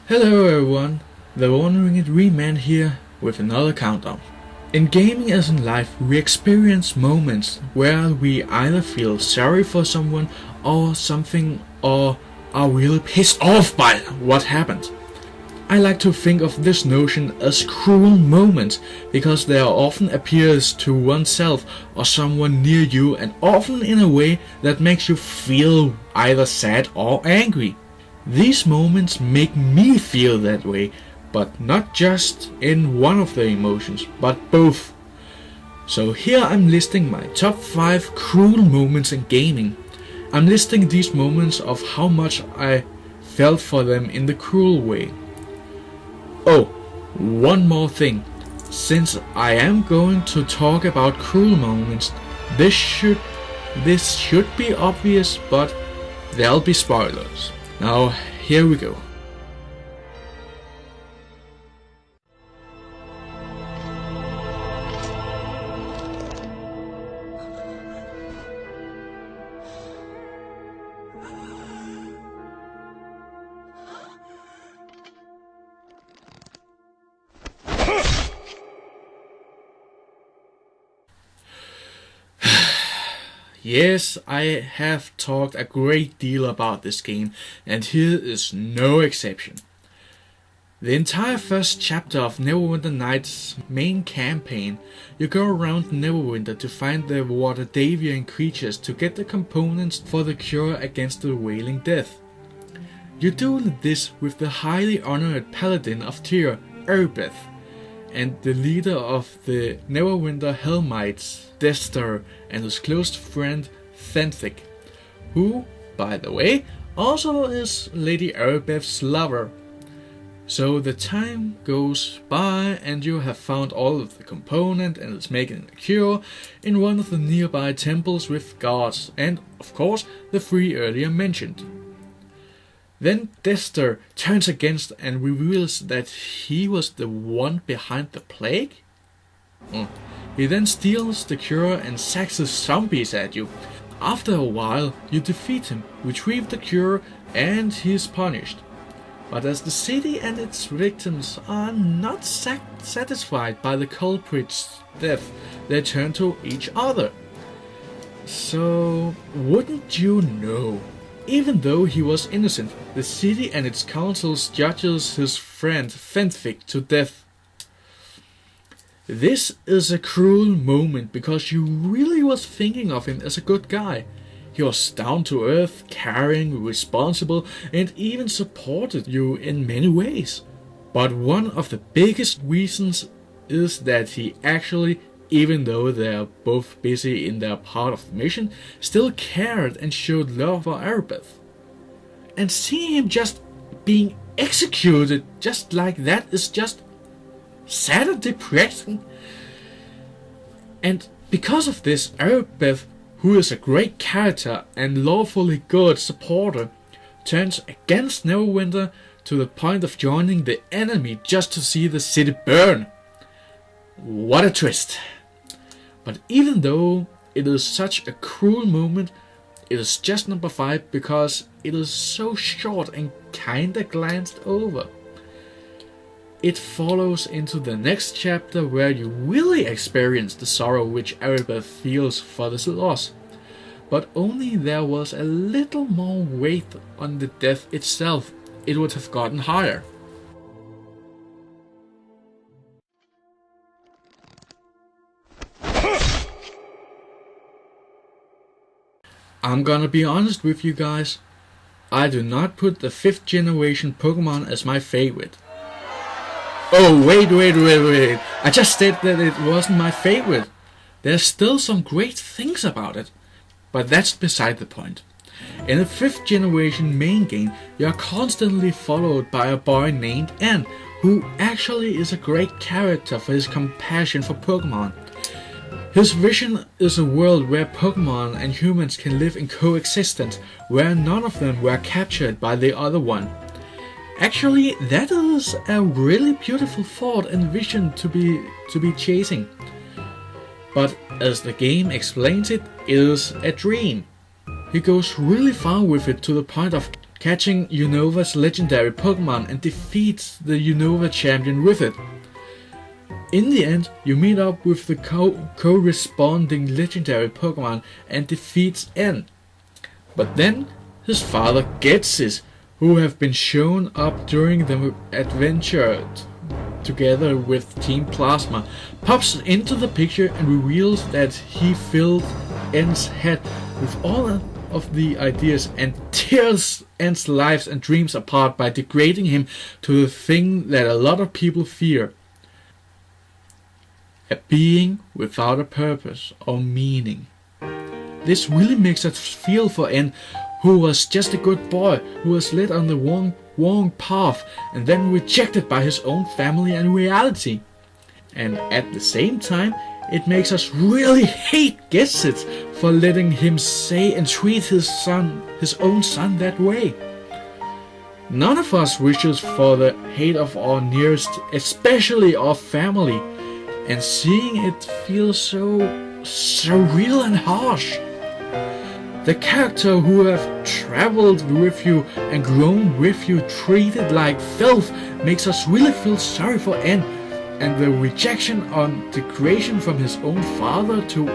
Hello everyone, the Wandering It Reman here with another countdown. In gaming as in life, we experience moments where we either feel sorry for someone or something, or are really pissed off by what happened. I like to think of this notion as cruel moments because they often appears to oneself or someone near you, and often in a way that makes you feel either sad or angry. These moments make me feel that way, but not just in one of the emotions, but both. So here I'm listing my top 5 cruel moments in gaming. I'm listing these moments of how much I felt for them in the cruel way. Oh, one more thing. Since I am going to talk about cruel moments, this should be obvious, but there'll be spoilers. Now, here we go. Yes, I have talked a great deal about this game, and here is no exception. The entire first chapter of Neverwinter Nights' main campaign, you go around Neverwinter to find the Wardavian creatures to get the components for the cure against the Wailing Death. You do this with the highly honored paladin of Tyr, Erebeth, and the leader of the Neverwinter Hellmites, Dester, and his close friend Thenthic, who, by the way, also is Lady Erebeth's lover. So the time goes by and you have found all of the component and is making a cure in one of the nearby temples with gods, and of course the 3 earlier mentioned. Then Dester turns against and reveals that he was the one behind the plague. He then steals the cure and sacks his zombies at you. After a while, you defeat him, retrieve the cure, and he is punished. But as the city and its victims are not satisfied by the culprit's death, they turn to each other. So, wouldn't you know? Even though he was innocent, the city and its councils judges his friend Thenthic to death. This is a cruel moment because you really was thinking of him as a good guy. He was down to earth, caring, responsible, and even supported you in many ways. But one of the biggest reasons is that he actually, even though they are both busy in their part of the mission, still cared and showed love for Erebeth. And seeing him just being executed just like that is just sad and depressing. And because of this, Erebeth, who is a great character and lawfully good supporter, turns against Neverwinter to the point of joining the enemy just to see the city burn. What a twist! But even though it is such a cruel moment, it is just number 5 because it is so short and kinda glanced over. It follows into the next chapter where you really experience the sorrow which Erebeth feels for this loss. But only there was a little more weight on the death itself, it would have gotten higher. I'm gonna be honest with you guys, I do not put the 5th generation Pokemon as my favorite. Oh wait, I just said that it wasn't my favorite. There's still some great things about it, but that's beside the point. In the 5th generation main game, you are constantly followed by a boy named N, who actually is a great character for his compassion for Pokemon. His vision is a world where Pokemon and humans can live in coexistence, where none of them were captured by the other one. Actually, that is a really beautiful thought and vision to be chasing. But as the game explains it, is a dream. He goes really far with it to the point of catching Unova's legendary Pokemon and defeats the Unova champion with it. In the end, you meet up with the corresponding legendary Pokemon and defeats N. But then his father Ghetsis, who have been shown up during the adventure together with Team Plasma, pops into the picture and reveals that he filled N's head with all of the ideas and tears N's lives and dreams apart by degrading him to the thing that a lot of people fear: a being without a purpose or meaning. This really makes us feel for N, who was just a good boy, who was led on the wrong path and then rejected by his own family and reality. And at the same time, it makes us really hate Ghetsis for letting him say and treat his own son that way. None of us wishes for the hate of our nearest, especially our family, and seeing it feels so real and harsh. The character who have traveled with you and grown with you treated like filth makes us really feel sorry for N, and the rejection and degradation from his own father to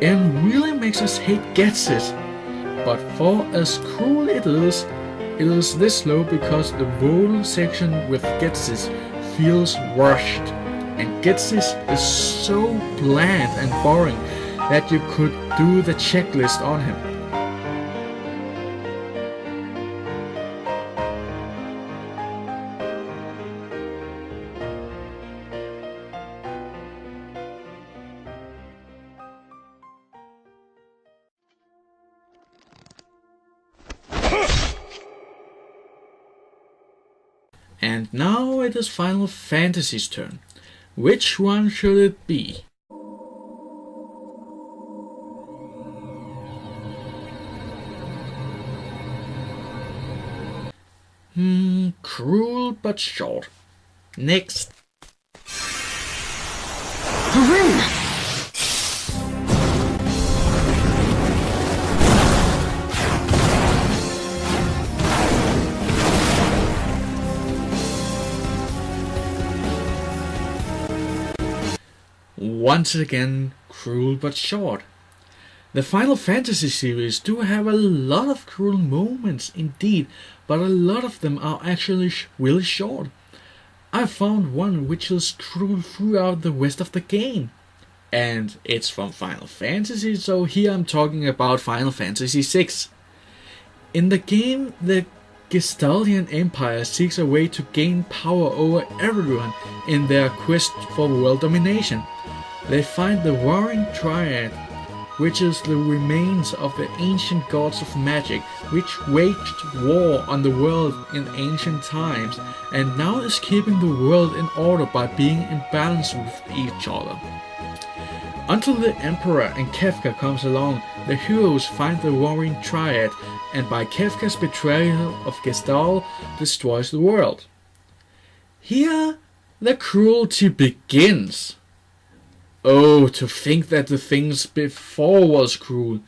N really makes us hate Ghetsis. But for as cruel it is this low because the vocal section with Ghetsis feels rushed, and Ghetsis is so bland and boring that you could do the checklist on him. And now it is Final Fantasy's turn. Which one should it be? Cruel but short. Next. Once again, cruel but short. The Final Fantasy series do have a lot of cruel moments indeed, but a lot of them are actually really short. I found one which is cruel throughout the rest of the game. And it's from Final Fantasy, so here I'm talking about Final Fantasy VI. In the game, the Gestalian Empire seeks a way to gain power over everyone in their quest for world domination. They find the Warring Triad, which is the remains of the ancient gods of magic, which waged war on the world in ancient times, and now is keeping the world in order by being in balance with each other. Until the Emperor and Kefka comes along, the heroes find the Warring Triad, and by Kefka's betrayal of Gestahl, destroys the world. Here, the cruelty begins. Oh, to think that the things before was cruel.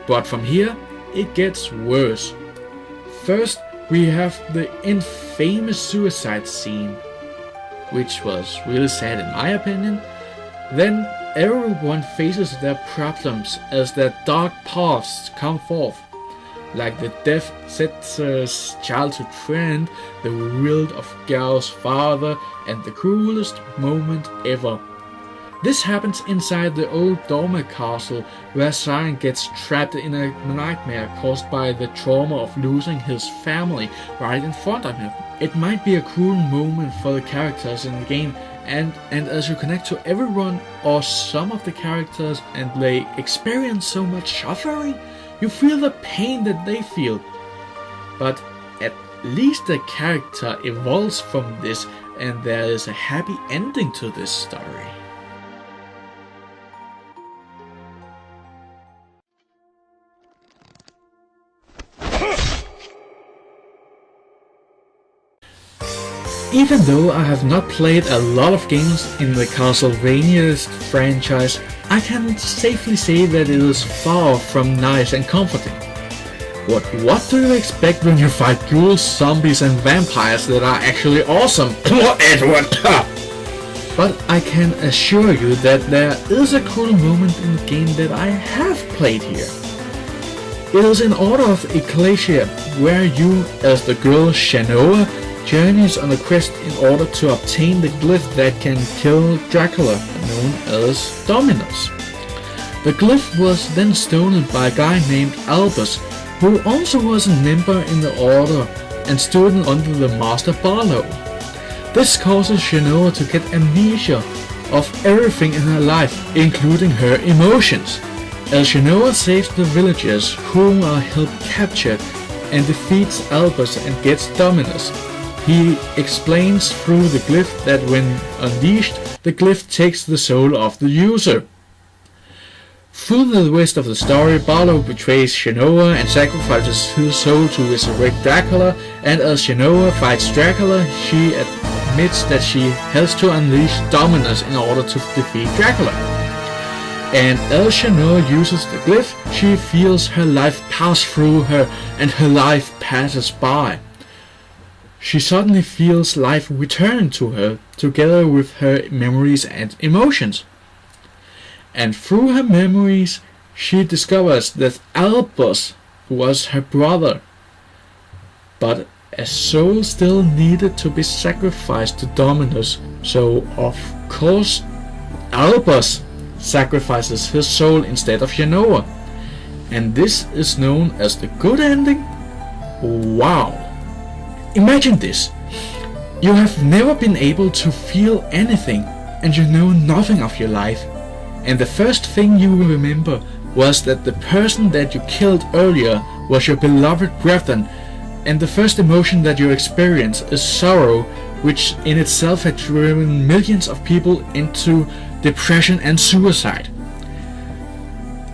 But from here, it gets worse. First, we have the infamous suicide scene, which was really sad in my opinion. Then everyone faces their problems as their dark paths come forth, like the death Setzer's childhood friend, the reveal of Garro's father, and the cruelest moment ever. This happens inside the old Dorma castle, where Siren gets trapped in a nightmare caused by the trauma of losing his family right in front of him. It might be a cruel moment for the characters in the game, and as you connect to everyone or some of the characters and they experience so much suffering, you feel the pain that they feel. But at least the character evolves from this, and there is a happy ending to this story. Even though I have not played a lot of games in the Castlevania franchise, I can safely say that it is far from nice and comforting. What do you expect when you fight ghouls, zombies and vampires that are actually awesome? Edward! But I can assure you that there is a cool moment in the game that I have played here. It is in Order of Ecclesia, where you, as the girl Shanoa, journeys on a quest in order to obtain the glyph that can kill Dracula, known as Dominus. The glyph was then stolen by a guy named Albus, who also was a member in the Order and student under the Master Barlow. This causes Shanoa to get amnesia of everything in her life, including her emotions. As Shanoa saves the villagers whom are held captured and defeats Albus and gets Dominus, he explains through the glyph that when unleashed, the glyph takes the soul of the user. Through the rest of the story, Barlow betrays Shanoa and sacrifices his soul to resurrect Dracula, and as Shanoa fights Dracula, she admits that she has to unleash Dominus in order to defeat Dracula. And as Shanoa uses the glyph, she feels her life pass through her and her life passes by. She suddenly feels life returning to her, together with her memories and emotions. And through her memories, she discovers that Albus was her brother. But a soul still needed to be sacrificed to Dominus, so of course Albus sacrifices his soul instead of Shanoa. And this is known as the good ending? Wow! Imagine this. You have never been able to feel anything and you know nothing of your life. And the first thing you remember was that the person that you killed earlier was your beloved brethren, and the first emotion that you experience is sorrow, which in itself had driven millions of people into depression and suicide.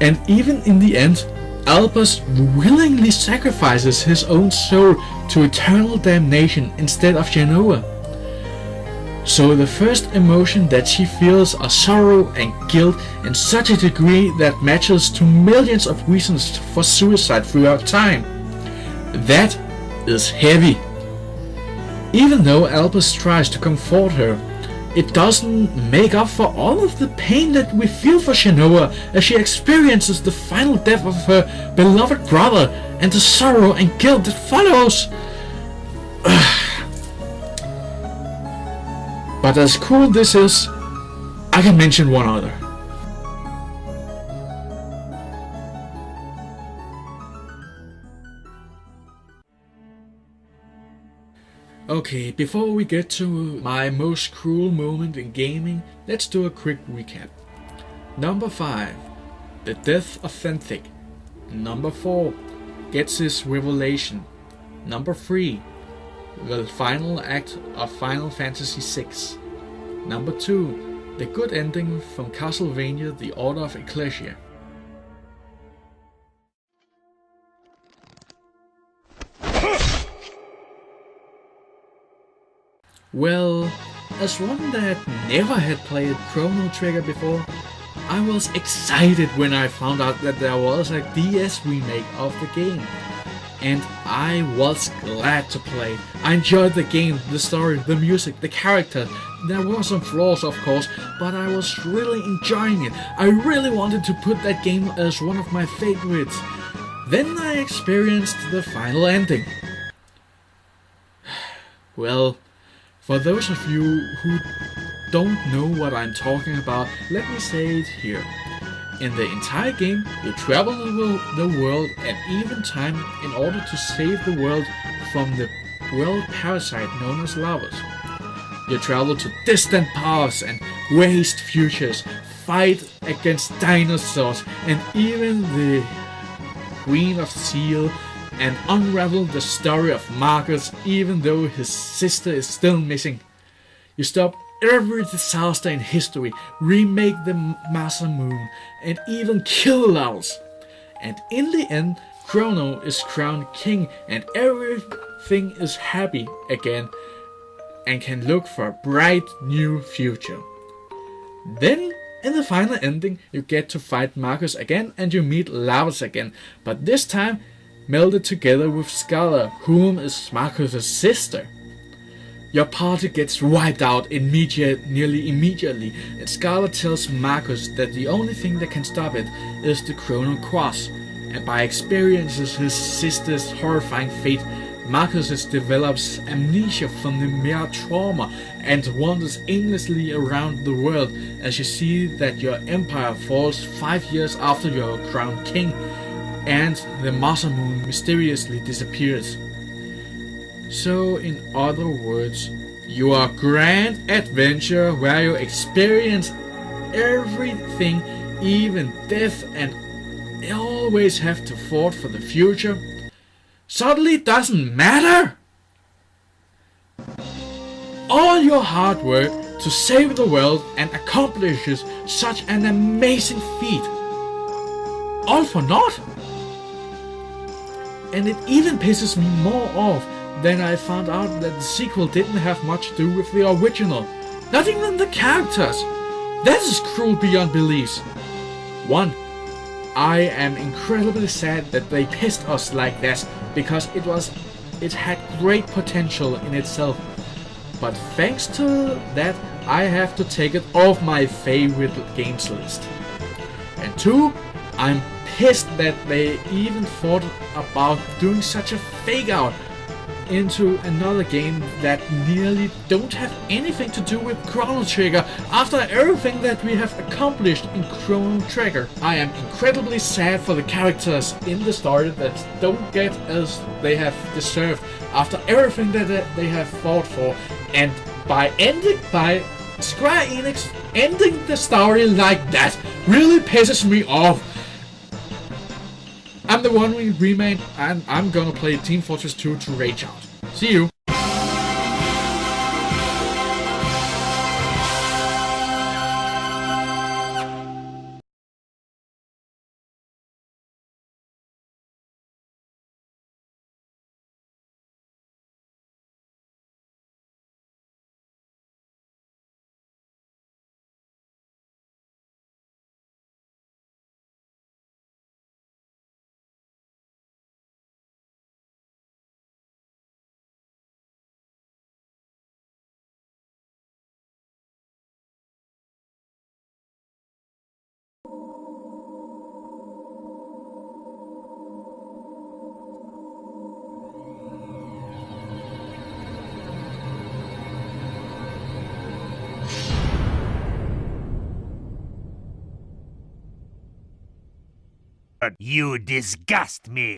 And even in the end, Albus willingly sacrifices his own soul to eternal damnation instead of Shanoa. So the first emotion that she feels are sorrow and guilt in such a degree that matches to millions of reasons for suicide throughout time. That is heavy. Even though Albus tries to comfort her, it doesn't make up for all of the pain that we feel for Shanoa as she experiences the final death of her beloved brother and the sorrow and guilt that follows. But as cool this is, I can mention one other. Okay, before we get to my most cruel moment in gaming, let's do a quick recap. Number 5, the death of Fenthic. Number 4, Ghetsis revelation. Number 3, the final act of Final Fantasy VI. Number 2, the good ending from Castlevania The Order of Ecclesia. Well, as one that never had played Chrono Trigger before, I was excited when I found out that there was a DS remake of the game. And I was glad to play. I enjoyed the game, the story, the music, the character. There were some flaws of course, but I was really enjoying it. I really wanted to put that game as one of my favorites. Then I experienced the final ending. Well, for those of you who don't know what I'm talking about, let me say it here. In the entire game, you travel the world at even time in order to save the world from the world parasite known as Lavos. You travel to distant paths and waste futures, fight against dinosaurs and even the Queen of Steel, and unravel the story of Marcus even though his sister is still missing. You stop every disaster in history, remake the Master Moon, and even kill Lavos. And in the end, Chrono is crowned king and everything is happy again and can look for a bright new future. Then, in the final ending, you get to fight Marcus again and you meet Lavos again, but this time melded together with Scarlet, whom is Marcus's sister. Your party gets wiped out nearly immediately, and Scarlet tells Marcus that the only thing that can stop it is the Chrono Cross, and by experiences his sister's horrifying fate, Marcus develops amnesia from the mere trauma and wanders aimlessly around the world as you see that your empire falls 5 years after you're crowned king, and the Masamune mysteriously disappears. So, in other words, your grand adventure where you experience everything, even death, and always have to fight for the future, suddenly doesn't matter? All your hard work to save the world and accomplishes such an amazing feat, all for naught? And it even pisses me more off then I found out that the sequel didn't have much to do with the original. Not even the characters. That is cruel beyond beliefs. 1. I am incredibly sad that they pissed us like that, because it had great potential in itself. But thanks to that, I have to take it off my favorite games list. And 2, I'm pissed that they even thought about doing such a fake out into another game that nearly don't have anything to do with Chrono Trigger after everything that we have accomplished in Chrono Trigger. I am incredibly sad for the characters in the story that don't get as they have deserved after everything that they have fought for, and by Square Enix ending the story like that really pisses me off. I'm the one who remained, and I'm gonna play Team Fortress 2 to rage out. See you! You disgust me.